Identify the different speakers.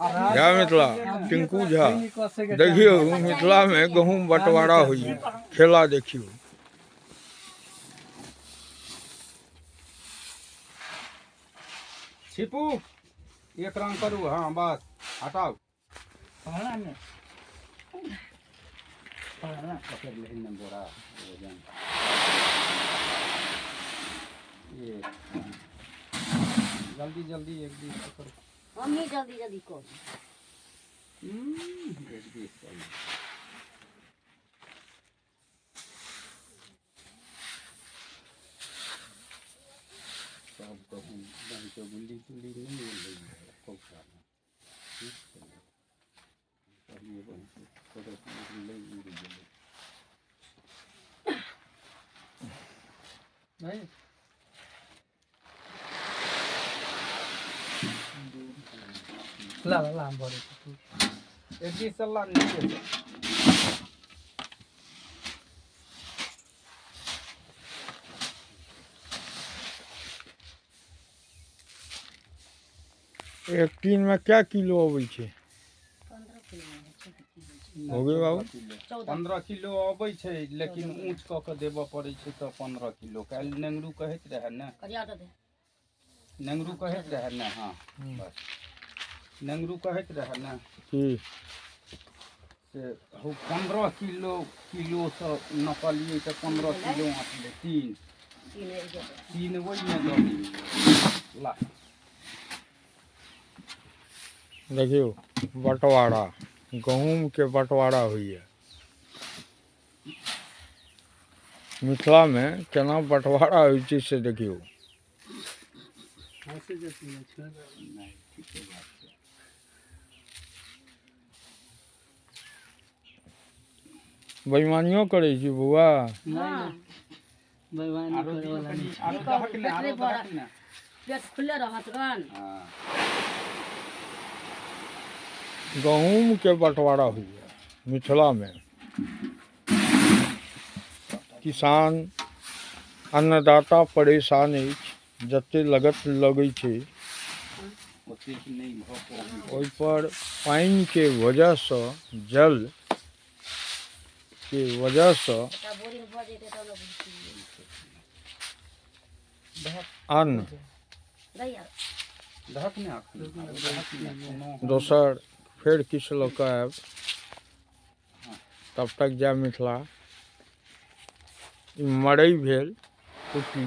Speaker 1: झा मिथिला टिंकू झा देखियो मिथिला में गहूम बंटवारा हुई खेला देखियो।
Speaker 2: छिपू एक रंग करू, हाँ बस हटाओ। पकड़ ले इन बोरा वजन ये जल्दी जल्दी एक दिन करो।
Speaker 3: हम ही जल्दी जल्दी को
Speaker 2: एक दिन चल सब कहूँ बन के गुल्ली गुल्ली नहीं मिल रही है खूब सारा ये बन छोटे ले मिल गए नहीं ला भरे एक दिन सल्ला नीचे से
Speaker 1: एक टीन में क्या किलो अबै छे?
Speaker 3: 15 किलो
Speaker 1: हो गए बाबू
Speaker 2: 15 किलो अबै छै, लेकिन ऊँच कऽ के देबऽ पड़ै छै तऽ 15 किलो। काल्हि नेंगरू कहैत रहै ने, नेंगरू कहैत रहै ने, हाँ बस नेंगरू कहैत रहै ने
Speaker 1: की
Speaker 2: से हो 15 किलो से नपलिए तऽ 15 किलो आँटले तीन वही में दऽ दियौ ला।
Speaker 1: देखियो बंटवारा गहूम के बंटवारा हुई है मिथिला में केना बंटवारा होइ छै से देखियो। बेईमानियों करे छी बउआ?
Speaker 3: पेट खुले रहत गन।
Speaker 1: गहूम के बंटवारा हुई है मिथिला में। किसान अन्नदाता परेशान अछि, जते लगत लगै छै ओहि पर पानी के वजह से जल के वजह से अन्न दोसर फेर किछु लऽ कऽ आयब। तब तक जय मिथिला। ई मड़ई भेल कुट्टी।